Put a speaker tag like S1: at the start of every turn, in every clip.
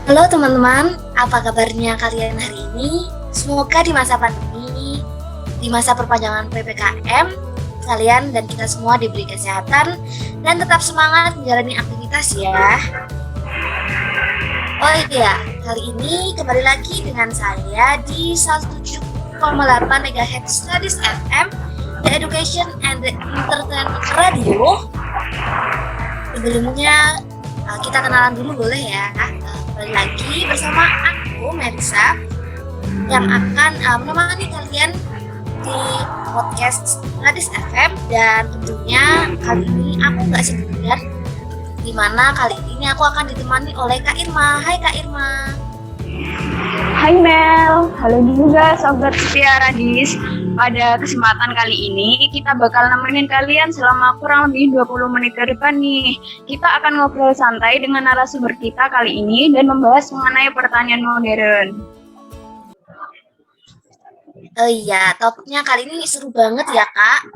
S1: Halo teman-teman, apa kabarnya kalian hari ini? Semoga di masa pandemi, di masa perpanjangan PPKM, kalian dan kita semua diberi kesehatan dan tetap semangat menjalani aktivitas ya. Oh iya, kali ini kembali lagi dengan saya di 107,8 MHz Studies FM, The Education and the Entertainment Radio. Sebelumnya kita kenalan dulu boleh ya. Kembali lagi bersama aku Merisa yang akan menemani kalian di podcast Radis FM, dan tentunya kali ini aku nggak sendirian, dimana kali ini aku akan ditemani oleh Kak Irma. Hai Kak Irma.
S2: Hai Mel, halo juga Sobat Setia Radis. Pada kesempatan kali ini kita bakal nemenin kalian selama kurang lebih 20 menit ke depan nih. Kita akan ngobrol santai dengan narasumber kita kali ini dan membahas mengenai pertanian modern.
S1: Oh iya, topiknya kali ini seru banget ya Kak,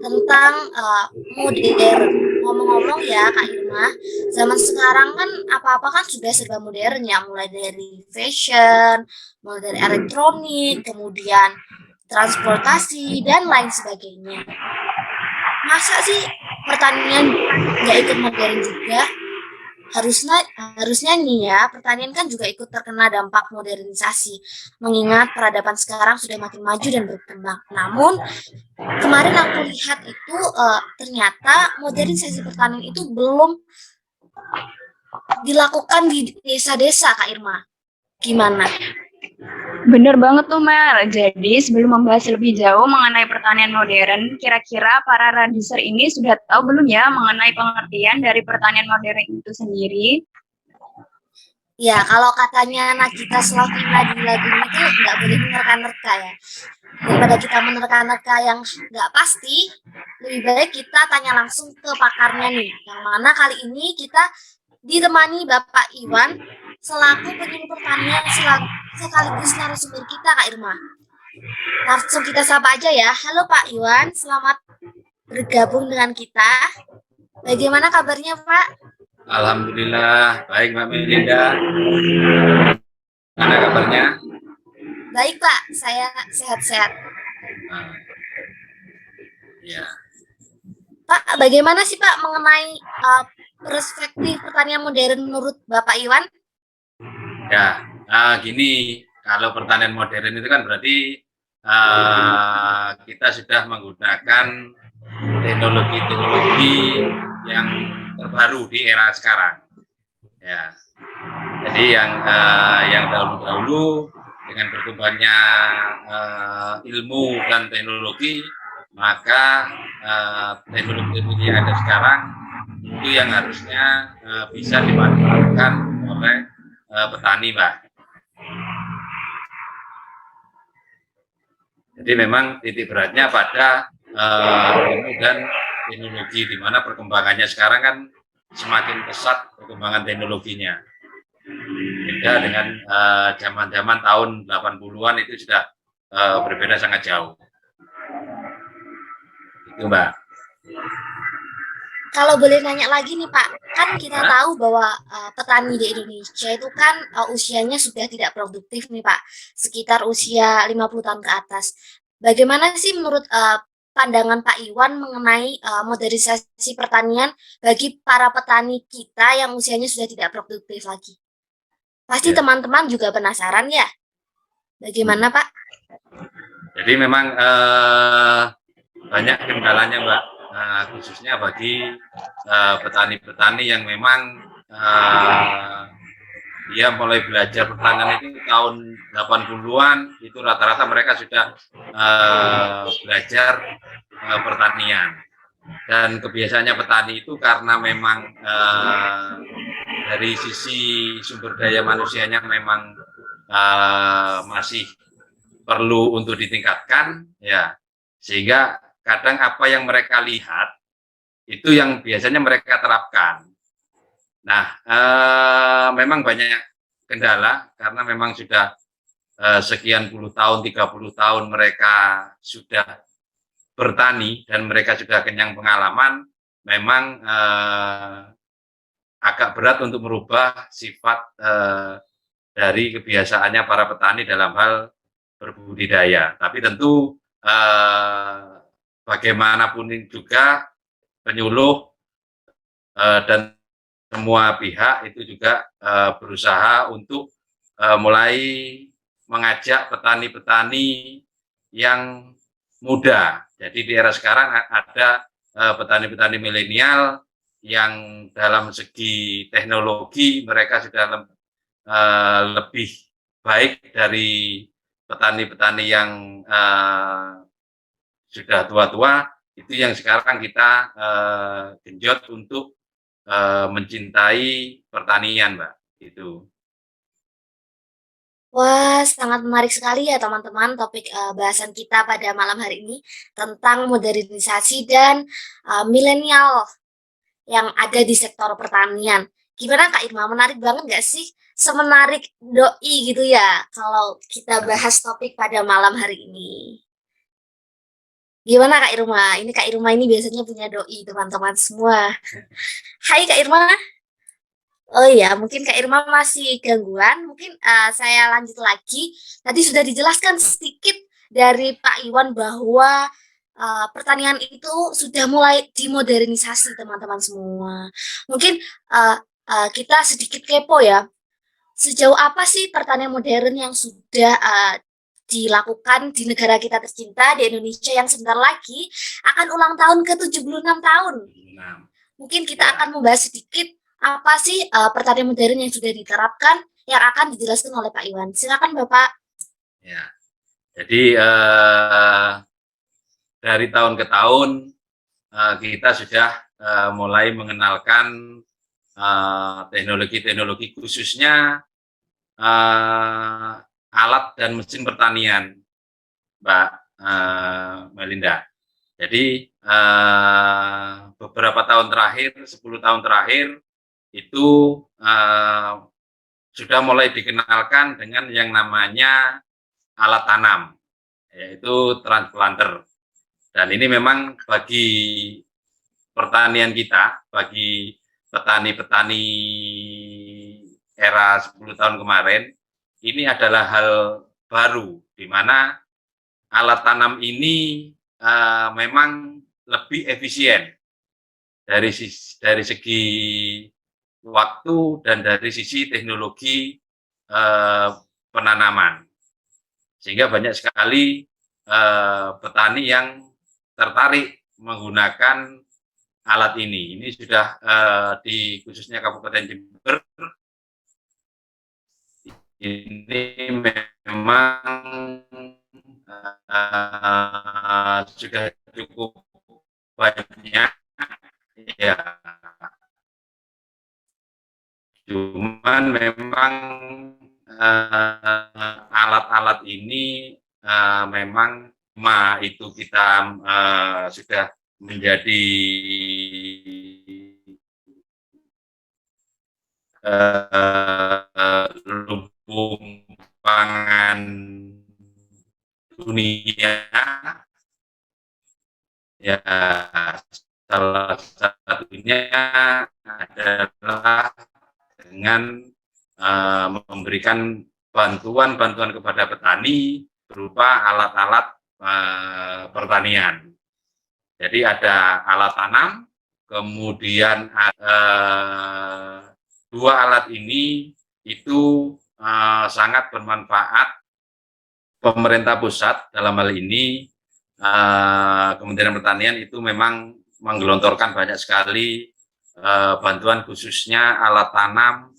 S1: tentang modern. Ngomong-ngomong ya Kak Irma, zaman sekarang kan apa-apa kan sudah serba modern ya, mulai dari fashion, mulai dari elektronik, kemudian transportasi, dan lain sebagainya. Masa sih pertanian nggak ikut modern juga? Harusnya nih ya, pertanian kan juga ikut terkena dampak modernisasi, mengingat peradaban sekarang sudah makin maju dan berkembang. Namun kemarin aku lihat itu ternyata modernisasi pertanian itu belum dilakukan di desa-desa, Kak Irma. Gimana?
S2: Bener banget tuh Mel. Jadi sebelum membahas lebih jauh mengenai pertanian modern, kira-kira para radiser ini sudah tahu belum ya mengenai pengertian dari pertanian modern itu sendiri?
S1: Ya, kalau katanya Nagita Slavina di lagunya itu nggak boleh menerka-nerka ya. Daripada kita menerka-nerka yang nggak pasti, lebih baik kita tanya langsung ke pakarnya nih. Yang mana kali ini kita ditemani Bapak Iwan selaku penyuluh pertanian sekaligus narasumber kita, Kak Irma. Langsung kita sapa aja ya. Halo Pak Iwan, selamat bergabung dengan kita. Bagaimana kabarnya Pak?
S3: Alhamdulillah, baik Mbak Melinda. Mana kabarnya?
S1: Baik Pak, saya sehat-sehat.
S3: Nah, ya.
S1: Pak, bagaimana sih Pak mengenai perspektif pertanian modern menurut Bapak Iwan?
S3: Ya, gini, kalau pertanian modern itu kan berarti kita sudah menggunakan teknologi-teknologi yang terbaru di era sekarang. Ya, jadi yang dahulu-dahulu dengan berkembangnya ilmu dan teknologi, maka teknologi yang ada sekarang itu yang harusnya bisa dimanfaatkan oleh petani, Mbak. Jadi memang titik beratnya pada ilmu dan teknologi, di mana perkembangannya sekarang kan semakin pesat perkembangan teknologinya. Beda dengan zaman-zaman tahun 80-an itu sudah berbeda sangat jauh. Itu Mbak.
S1: Kalau boleh nanya lagi nih Pak, kan kita tahu bahwa petani di Indonesia itu kan usianya sudah tidak produktif nih Pak, sekitar usia 50 tahun ke atas. Bagaimana sih menurut pandangan Pak Iwan mengenai modernisasi pertanian bagi para petani kita yang usianya sudah tidak produktif lagi? Pasti teman-teman juga penasaran ya, bagaimana Pak?
S3: Jadi memang banyak kendalanya Mbak, khususnya bagi petani-petani yang memang dia mulai belajar pertanian itu tahun 80-an, itu rata-rata mereka sudah belajar pertanian. Dan kebiasaannya petani itu karena memang dari sisi sumber daya manusianya memang masih perlu untuk ditingkatkan, ya, sehingga kadang apa yang mereka lihat itu yang biasanya mereka terapkan. Nah, memang banyak kendala karena memang sudah sekian puluh tahun, 30 tahun mereka sudah bertani dan mereka sudah kenyang pengalaman, memang akan agak berat untuk merubah sifat dari kebiasaannya para petani dalam hal berbudidaya. Tapi tentu bagaimanapun juga penyuluh dan semua pihak itu juga berusaha untuk mulai mengajak petani-petani yang muda. Jadi di era sekarang ada petani-petani milenial yang dalam segi teknologi mereka sudah lebih baik dari petani-petani yang sudah tua-tua, itu yang sekarang kita genjot untuk mencintai pertanian, Mbak. Itu.
S1: Wah, sangat menarik sekali ya teman-teman topik bahasan kita pada malam hari ini tentang modernisasi dan milenial yang ada di sektor pertanian. Gimana Kak Irma, menarik banget nggak sih? Semenarik doi gitu ya kalau kita bahas topik pada malam hari ini. Gimana Kak Irma? Ini Kak Irma ini biasanya punya doi teman-teman semua. Hai Kak Irma. Oh iya, mungkin Kak Irma masih gangguan. Mungkin saya lanjut lagi. Tadi sudah dijelaskan sedikit dari Pak Iwan bahwa pertanian itu sudah mulai dimodernisasi teman-teman semua. Mungkin kita sedikit kepo ya. Sejauh apa sih pertanian modern yang sudah dilakukan di negara kita tercinta di Indonesia yang sebentar lagi akan ulang tahun ke-76 tahun. Mungkin kita akan membahas sedikit apa sih pertanian modern yang sudah diterapkan yang akan dijelaskan oleh Pak Iwan. Silakan Bapak.
S3: Ya, jadi dari tahun ke tahun kita sudah mulai mengenalkan teknologi-teknologi khususnya alat dan mesin pertanian, Mbak Melinda. Jadi beberapa tahun terakhir, 10 tahun terakhir itu sudah mulai dikenalkan dengan yang namanya alat tanam, yaitu transplanter. Dan ini memang bagi pertanian kita, bagi petani-petani era 10 tahun kemarin, ini adalah hal baru, di mana alat tanam ini memang lebih efisien dari segi waktu dan dari sisi teknologi penanaman, sehingga banyak sekali petani yang tertarik menggunakan alat ini. Ini sudah di khususnya Kabupaten Jember ini memang sudah cukup banyak ya. Cuman memang alat-alat ini memang itu kita sudah menjadi lumbung pangan dunia ya, salah satunya adalah dengan memberikan bantuan-bantuan kepada petani berupa alat-alat pertanian. Jadi ada alat tanam, kemudian dua alat ini itu sangat bermanfaat. Pemerintah pusat dalam hal ini Kementerian Pertanian itu memang menggelontorkan banyak sekali bantuan khususnya alat tanam,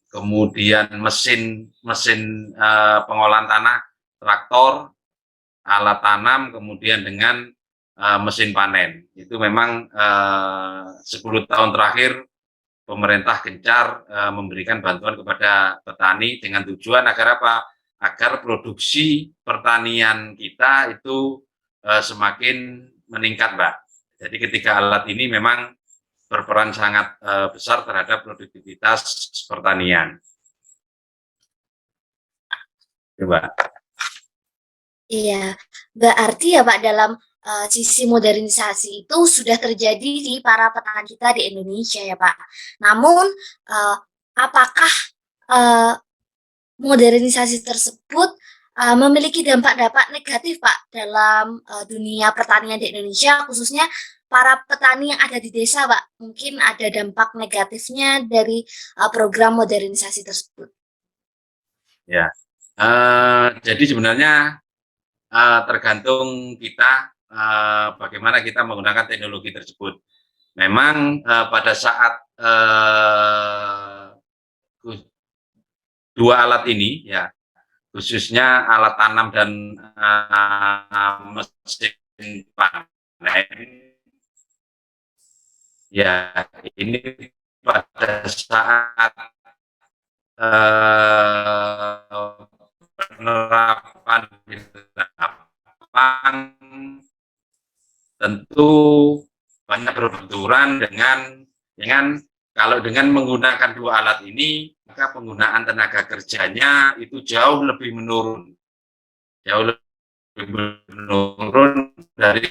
S3: kemudian mesin pengolahan tanah, traktor, alat tanam, kemudian dengan mesin panen. Itu memang 10 tahun terakhir pemerintah gencar memberikan bantuan kepada petani dengan tujuan agar apa? Agar produksi pertanian kita itu semakin meningkat, Mbak. Jadi ketika alat ini memang berperan sangat besar terhadap produktivitas pertanian. Coba.
S1: Iya, berarti ya Pak dalam sisi modernisasi itu sudah terjadi di para petani kita di Indonesia ya Pak. Namun, apakah modernisasi tersebut memiliki dampak-dampak negatif Pak dalam dunia pertanian di Indonesia, khususnya para petani yang ada di desa Pak? Mungkin ada dampak negatifnya dari program modernisasi tersebut.
S3: Ya, jadi sebenarnya tergantung kita bagaimana kita menggunakan teknologi tersebut. Memang pada saat dua alat ini, ya khususnya alat tanam dan mesin panen, ya ini pada saat penerapan di lapangan tentu banyak berbenturan dengan kalau dengan menggunakan dua alat ini, maka penggunaan tenaga kerjanya itu jauh lebih menurun dari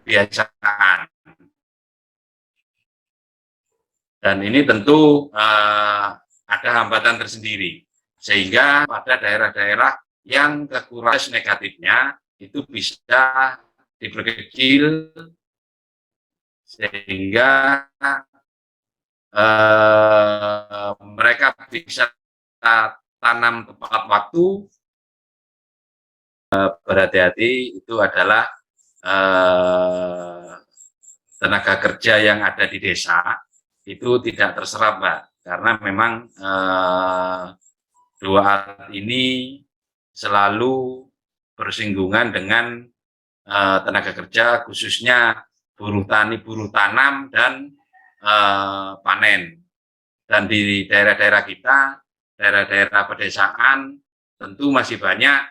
S3: kebiasaan. Dan ini tentu ada hambatan tersendiri, sehingga pada daerah-daerah yang kekurangan negatifnya itu bisa diperkecil sehingga mereka bisa tanam tepat waktu. Berhati-hati itu adalah tenaga kerja yang ada di desa itu tidak terserap Mbak, karena memang dua alat ini selalu bersinggungan dengan tenaga kerja, khususnya buruh tani, buruh tanam, dan panen. Dan di daerah-daerah kita, daerah-daerah pedesaan, tentu masih banyak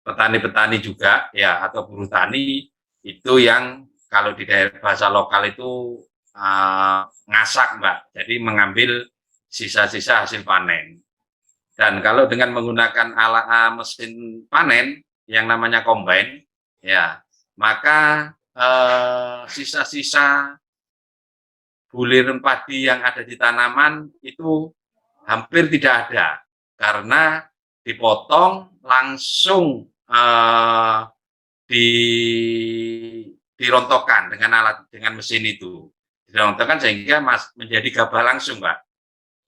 S3: petani-petani juga, ya, atau buruh tani itu yang kalau di daerah bahasa lokal itu ngasak Mbak, jadi mengambil sisa-sisa hasil panen. Dan kalau dengan menggunakan alat mesin panen yang namanya combine, ya, maka sisa-sisa buliran padi yang ada di tanaman itu hampir tidak ada, karena dipotong langsung dirontokkan dengan mesin itu, dirontokkan sehingga menjadi gabah langsung Mbak.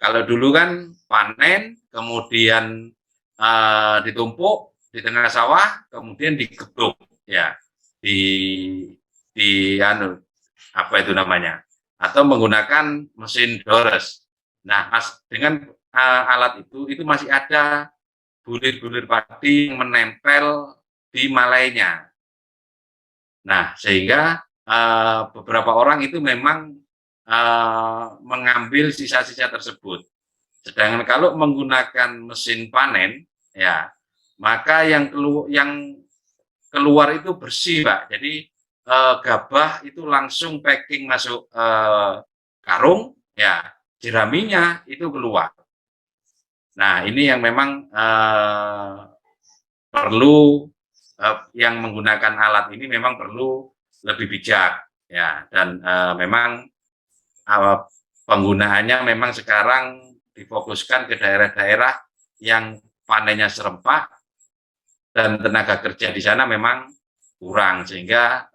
S3: Kalau dulu kan panen, kemudian ditumpuk di tengah sawah, kemudian digebuk, ya, apa itu namanya, atau menggunakan mesin dores. Nah, dengan alat itu masih ada bulir-bulir padi yang menempel di malainya. Nah, sehingga beberapa orang itu memang mengambil sisa-sisa tersebut. Sedangkan kalau menggunakan mesin panen, ya, maka yang keluar itu bersih, Pak. Jadi gabah itu langsung packing masuk karung, ya, jeraminya itu keluar. Nah, ini yang memang perlu yang menggunakan alat ini memang perlu lebih bijak, ya, dan memang penggunaannya memang sekarang difokuskan ke daerah-daerah yang panennya serempak dan tenaga kerja di sana memang kurang, sehingga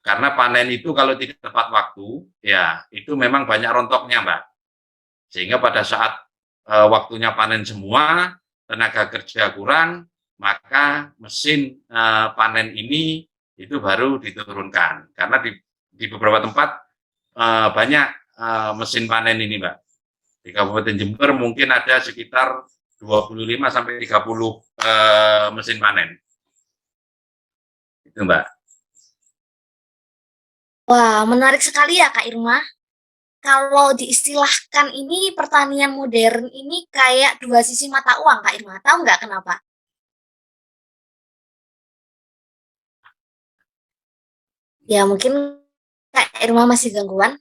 S3: karena panen itu kalau tidak tepat waktu, ya, itu memang banyak rontoknya Mbak, sehingga pada saat waktunya panen semua, tenaga kerja kurang, maka mesin panen ini itu baru diturunkan, karena di beberapa tempat banyak mesin panen ini Mbak. Di Kabupaten Jember mungkin ada sekitar 25 sampai 30 mesin panen. Itu Mbak.
S1: Wah, menarik sekali ya Kak Irma. Kalau diistilahkan ini pertanian modern ini kayak dua sisi mata uang Kak Irma. Tahu nggak kenapa? Ya mungkin Kak Irma masih gangguan.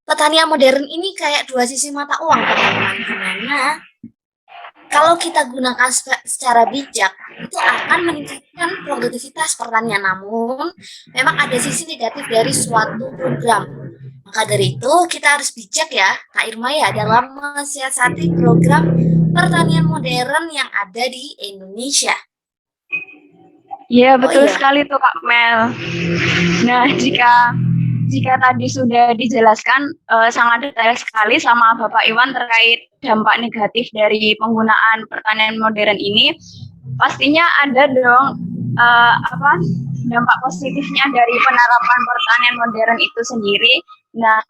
S1: Pertanian modern ini kayak dua sisi mata uang teman-teman. Gimana Kalau kita gunakan secara bijak, itu akan meningkatkan produktivitas pertanian. Namun, memang ada sisi negatif dari suatu program. Maka dari itu, kita harus bijak ya, Kak Irma ya, dalam mensiasati program pertanian modern yang ada di Indonesia.
S2: Iya,
S1: Oh
S2: betul
S1: iya,
S2: sekali tuh Kak Mel. Nah, jika tadi sudah dijelaskan sangat detail sekali sama Bapak Iwan terkait dampak negatif dari penggunaan pertanian modern ini, pastinya ada dong dampak positifnya dari penerapan pertanian modern itu sendiri. Nah,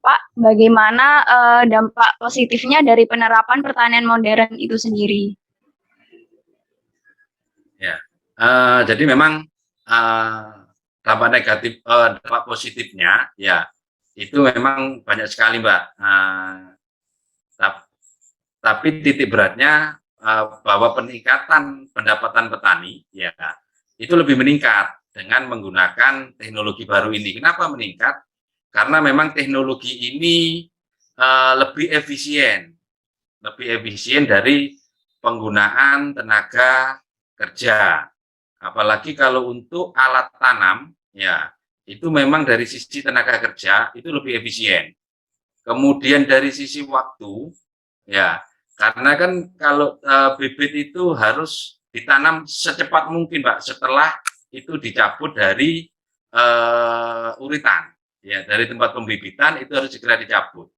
S2: Pak, bagaimana dampak positifnya dari penerapan pertanian modern itu sendiri?
S3: Ya, jadi memang dampak negatif, dampak positifnya, ya itu memang banyak sekali, Mbak. Tapi titik beratnya bahwa peningkatan pendapatan petani, ya itu lebih meningkat dengan menggunakan teknologi baru ini. Kenapa meningkat? Karena memang teknologi ini lebih efisien dari penggunaan tenaga kerja. Apalagi kalau untuk alat tanam, ya itu memang dari sisi tenaga kerja itu lebih efisien. Kemudian dari sisi waktu, ya karena kan kalau bibit itu harus ditanam secepat mungkin, Pak, setelah itu dicabut dari uritan, ya dari tempat pembibitan itu harus segera dicabut.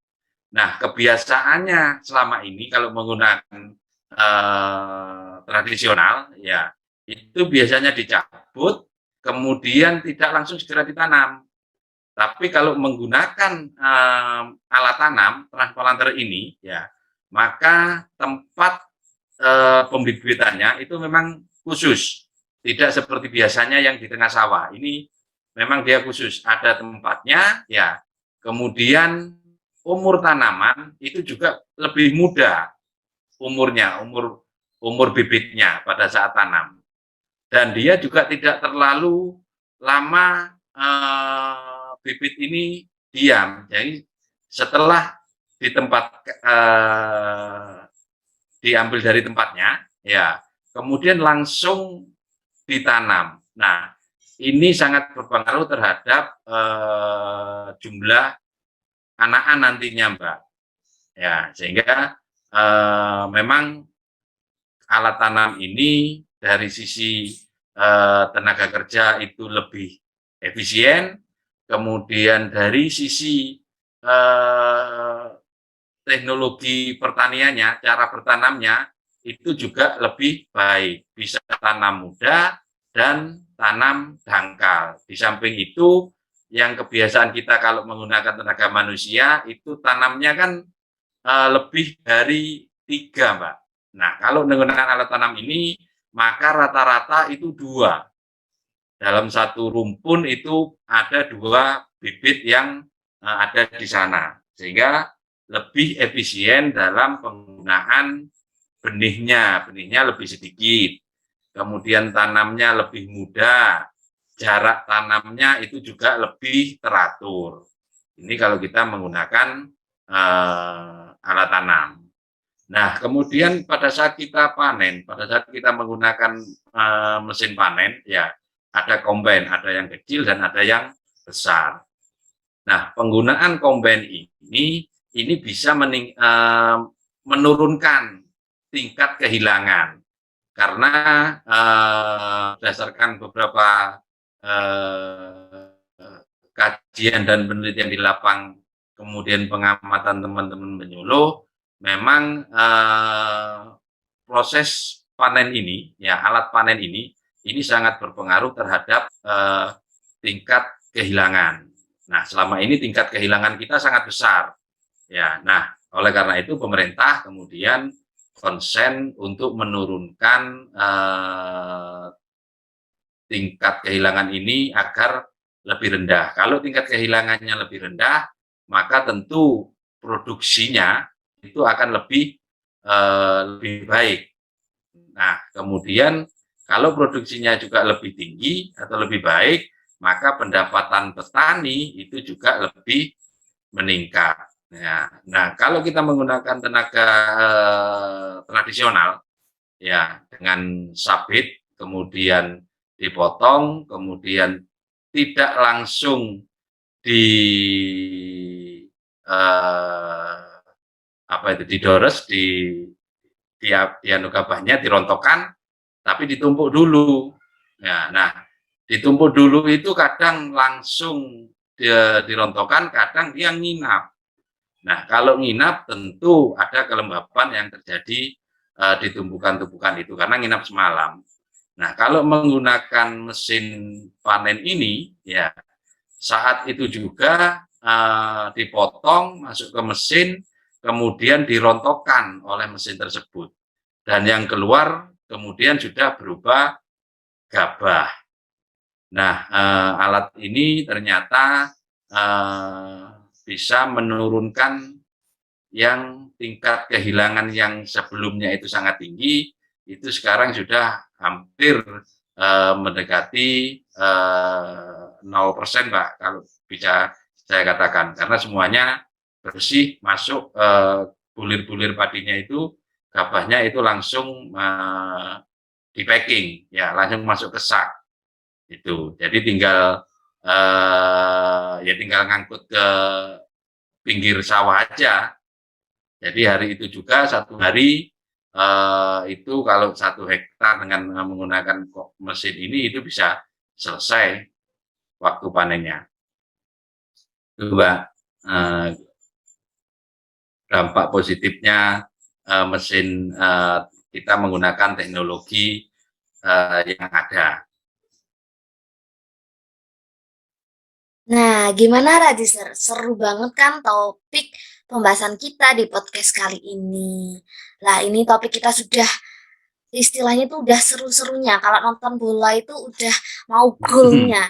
S3: Nah, kebiasaannya selama ini kalau menggunakan tradisional, ya itu biasanya dicabut, kemudian tidak langsung segera ditanam. Tapi kalau menggunakan alat tanam transplanter ini, ya maka tempat pembibitannya itu memang khusus, tidak seperti biasanya yang di tengah sawah. Ini memang dia khusus, ada tempatnya, ya. Kemudian umur tanaman itu juga lebih muda umurnya, umur bibitnya pada saat tanam. Dan dia juga tidak terlalu lama bibit ini diam. Jadi setelah di tempat diambil dari tempatnya, ya kemudian langsung ditanam. Nah, ini sangat berpengaruh terhadap jumlah anakan nantinya, Mbak. Ya, sehingga memang alat tanam ini dari sisi tenaga kerja itu lebih efisien, kemudian dari sisi teknologi pertaniannya, cara bertanamnya itu juga lebih baik, bisa tanam muda dan tanam dangkal. Di samping itu, yang kebiasaan kita kalau menggunakan tenaga manusia itu tanamnya kan lebih dari 3, Mbak. Nah, kalau menggunakan alat tanam ini, maka rata-rata itu 2. Dalam satu rumpun itu ada 2 bibit yang ada di sana. Sehingga lebih efisien dalam penggunaan benihnya. Benihnya lebih sedikit. Kemudian tanamnya lebih mudah. Jarak tanamnya itu juga lebih teratur. Ini kalau kita menggunakan alat tanam. Nah, kemudian pada saat kita panen, pada saat kita menggunakan mesin panen, ya ada combine, ada yang kecil dan ada yang besar. Nah, penggunaan combine ini bisa menurunkan tingkat kehilangan karena berdasarkan beberapa kajian dan penelitian di lapang, kemudian pengamatan teman-teman penyuluh, memang proses panen ini, ya alat panen ini sangat berpengaruh terhadap tingkat kehilangan. Nah, selama ini tingkat kehilangan kita sangat besar. Ya, nah oleh karena itu pemerintah kemudian konsen untuk menurunkan tingkat kehilangan ini agar lebih rendah. Kalau tingkat kehilangannya lebih rendah, maka tentu produksinya itu akan lebih baik. Nah, kemudian kalau produksinya juga lebih tinggi atau lebih baik, maka pendapatan petani itu juga lebih meningkat. Ya, nah kalau kita menggunakan tenaga tradisional, ya dengan sabit, kemudian dipotong, kemudian tidak langsung di eh, apa itu didores, anu gabahnya dirontokkan, tapi ditumpuk dulu. Ya, nah ditumpuk dulu itu kadang langsung dirontokkan, kadang dia nginap. Nah, kalau nginap tentu ada kelembapan yang terjadi di tumpukan-tumpukan itu karena nginap semalam. Nah, kalau menggunakan mesin panen ini, ya saat itu juga dipotong, masuk ke mesin, kemudian dirontokkan oleh mesin tersebut. Dan yang keluar kemudian sudah berupa gabah. Nah, alat ini ternyata bisa menurunkan yang tingkat kehilangan yang sebelumnya itu sangat tinggi, itu sekarang sudah hampir mendekati 0%, Pak, kalau bisa saya katakan, karena semuanya bersih, masuk bulir-bulir padinya itu, gabahnya itu langsung di packing, ya langsung masuk ke sak, itu. Jadi tinggal ya tinggal ngangkut ke pinggir sawah aja. Jadi hari itu juga satu hari itu kalau 1 hektar dengan menggunakan mesin ini itu bisa selesai waktu panennya. Itu Mbak, dampak positifnya mesin kita menggunakan teknologi yang ada.
S1: Nah, gimana Radiser? Seru banget kan topik pembahasan kita di podcast kali ini. Lah, ini topik kita sudah istilahnya tuh udah seru-serunya. Kalau nonton bola itu udah mau golnya.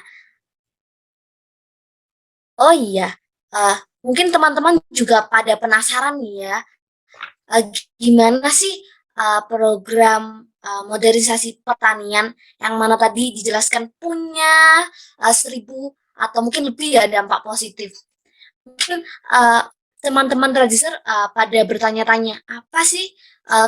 S1: Oh iya, mungkin teman-teman juga pada penasaran nih ya, gimana sih program modernisasi pertanian yang mana tadi dijelaskan punya 1000 atau mungkin lebih ya dampak positif. Mungkin teman-teman Radiser pada bertanya-tanya, apa sih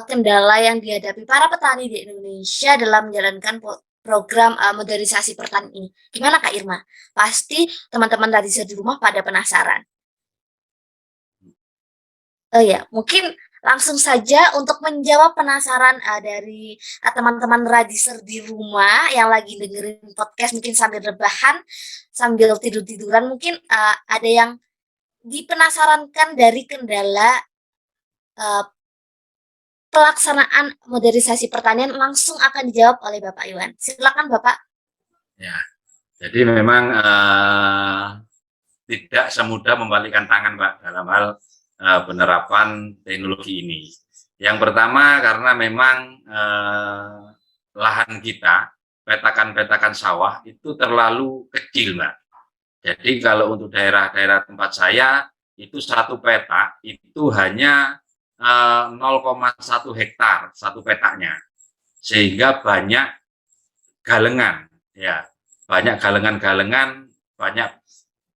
S1: kendala yang dihadapi para petani di Indonesia dalam menjalankan program modernisasi pertanian ini? Gimana Kak Irma? Pasti teman-teman Radiser di rumah pada penasaran. Oh ya, mungkin langsung saja untuk menjawab penasaran dari teman-teman Radiser di rumah yang lagi dengerin podcast mungkin sambil rebahan, sambil tidur-tiduran, mungkin ada yang dipenasarankan dari kendala pelaksanaan modernisasi pertanian, langsung akan dijawab oleh Bapak Iwan. Silakan Bapak.
S3: Ya, jadi memang tidak semudah membalikkan tangan, Pak, dalam hal penerapan teknologi ini. Yang pertama karena memang lahan kita, petakan-petakan sawah itu terlalu kecil, Mbak. Jadi kalau untuk daerah-daerah tempat saya itu satu petak itu hanya 0,1 hektar satu petaknya, sehingga banyak galengan, ya banyak galengan-galengan, banyak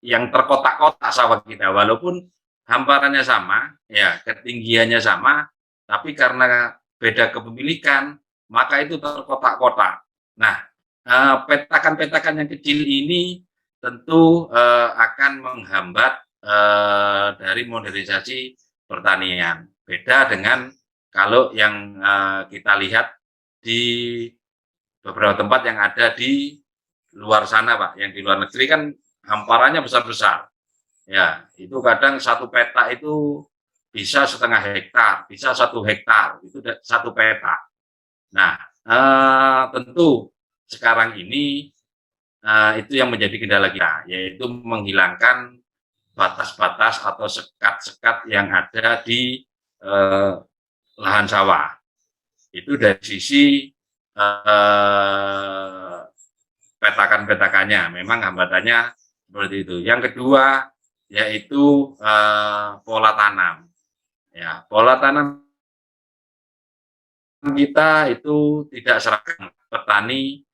S3: yang terkotak-kotak sawah kita, walaupun hamparannya sama, ya ketinggiannya sama, tapi karena beda kepemilikan, maka itu terkotak-kotak. Nah, petakan-petakan yang kecil ini tentu akan menghambat dari modernisasi pertanian. Beda dengan kalau yang kita lihat di beberapa tempat yang ada di luar sana, Pak, yang di luar negeri kan hamparannya besar-besar. Ya, itu kadang satu petak itu bisa 1/2 hektar, bisa 1 hektar, itu satu petak. Nah, tentu sekarang ini itu yang menjadi kendala kita, yaitu menghilangkan batas-batas atau sekat-sekat yang ada di lahan sawah. Itu dari sisi petakan-petakannya, memang hambatannya seperti itu. Yang kedua yaitu pola tanam. Ya, pola tanam kita itu tidak seragam. Petani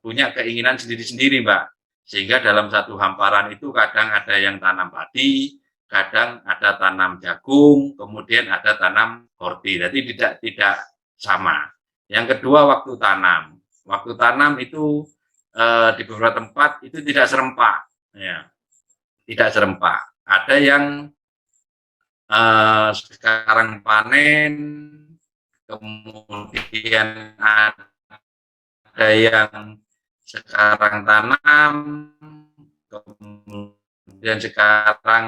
S3: punya keinginan sendiri-sendiri, Mbak. Sehingga dalam satu hamparan itu kadang ada yang tanam padi, kadang ada tanam jagung, kemudian ada tanam korti. Jadi tidak sama. Yang kedua, waktu tanam. Waktu tanam itu di beberapa tempat itu tidak serempak, ya, tidak serempak. Ada yang sekarang panen, kemudian ada yang sekarang tanam, kemudian sekarang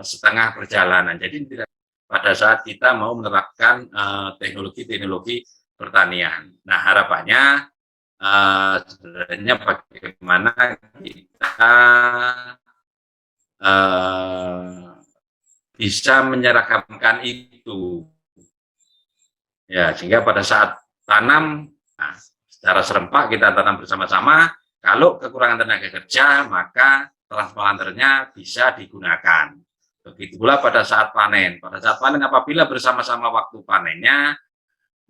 S3: setengah perjalanan. Jadi pada saat kita mau menerapkan teknologi-teknologi pertanian. Nah, harapannya sebenarnya bagaimana kita bisa menyeragamkan itu, ya, sehingga pada saat tanam, nah, secara serempak kita tanam bersama-sama. Kalau kekurangan tenaga kerja, maka transplanternya bisa digunakan. Begitu pula pada saat panen. Pada saat panen, apabila bersama-sama waktu panennya,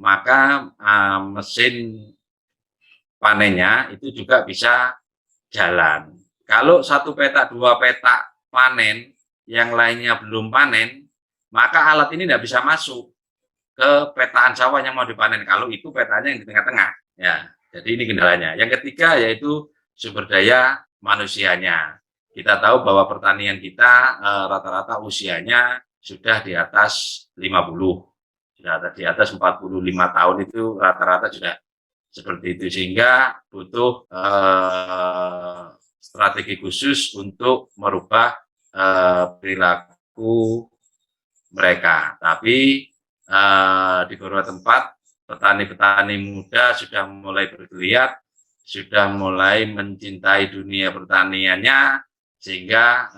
S3: maka mesin panennya itu juga bisa jalan. Kalau satu petak, dua petak panen, yang lainnya belum panen, maka alat ini tidak bisa masuk ke petaan sawah yang mau dipanen. Kalau itu petanya yang di tengah-tengah, ya. Jadi ini kendalanya. Yang ketiga yaitu sumber daya manusianya. Kita tahu bahwa pertanian kita rata-rata usianya sudah di atas 50, sudah di atas 45 tahun, itu rata-rata sudah seperti itu, sehingga butuh strategi khusus untuk merubah perilaku mereka. Tapi di beberapa tempat petani-petani muda sudah mulai bergeliat, sudah mulai mencintai dunia pertaniannya, sehingga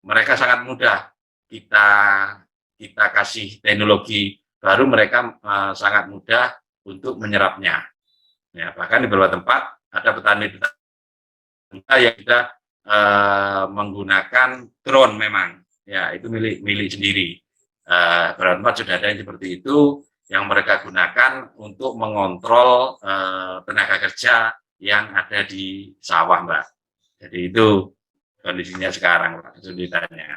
S3: mereka sangat mudah kita kasih teknologi baru, mereka sangat mudah untuk menyerapnya. Ya, bahkan di beberapa tempat ada petani-petani yang sudah menggunakan drone, memang, ya, itu milik sendiri. Beberapa tempat sudah ada yang seperti itu, yang mereka gunakan untuk mengontrol tenaga kerja yang ada di sawah, Mbak. Jadi itu kondisinya sekarang, Pak, kesulitannya.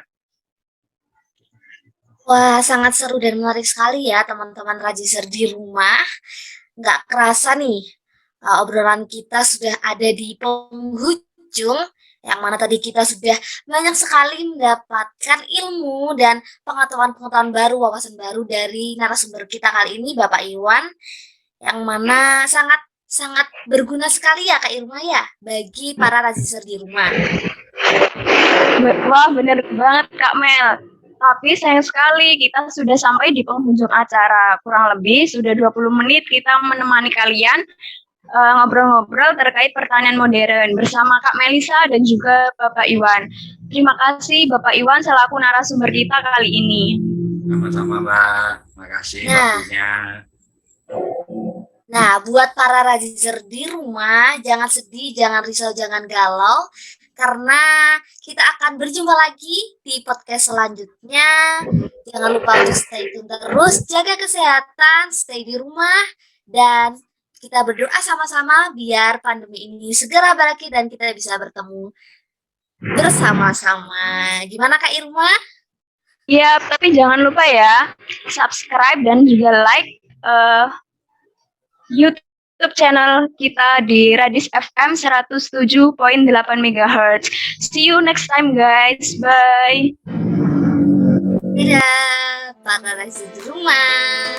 S1: Wah, sangat seru dan menarik sekali ya teman-teman Rajiser di rumah. Nggak kerasa nih, obrolan kita sudah ada di penghujung, yang mana tadi kita sudah banyak sekali mendapatkan ilmu dan pengetahuan-pengetahuan baru, wawasan baru dari narasumber kita kali ini, Bapak Iwan, yang mana sangat berguna sekali ya Kak Irma ya, bagi para Rajiser di rumah.
S2: Wah, bener banget Kak Mel. Tapi sayang sekali kita sudah sampai di penghujung acara. Kurang lebih sudah 20 menit kita menemani kalian ngobrol-ngobrol terkait pertanian modern bersama Kak Melisa dan juga Bapak Iwan. Terima kasih Bapak Iwan selaku narasumber kita kali ini.
S3: Sama-sama, Mbak. Makasih waktunya.
S1: Nah, buat para Rajiser di rumah, jangan sedih, jangan risau, jangan galau, karena kita akan berjumpa lagi di podcast selanjutnya. Jangan lupa untuk stay tune terus, jaga kesehatan, stay di rumah, dan kita berdoa sama-sama biar pandemi ini segera berakhir dan kita bisa bertemu bersama-sama. Gimana Kak Irma?
S2: Ya, tapi jangan lupa ya, subscribe dan juga like YouTube channel kita di Radis FM 107.8 MHz. See you next time guys. Bye.
S1: Dadah, para Rajiser di rumah.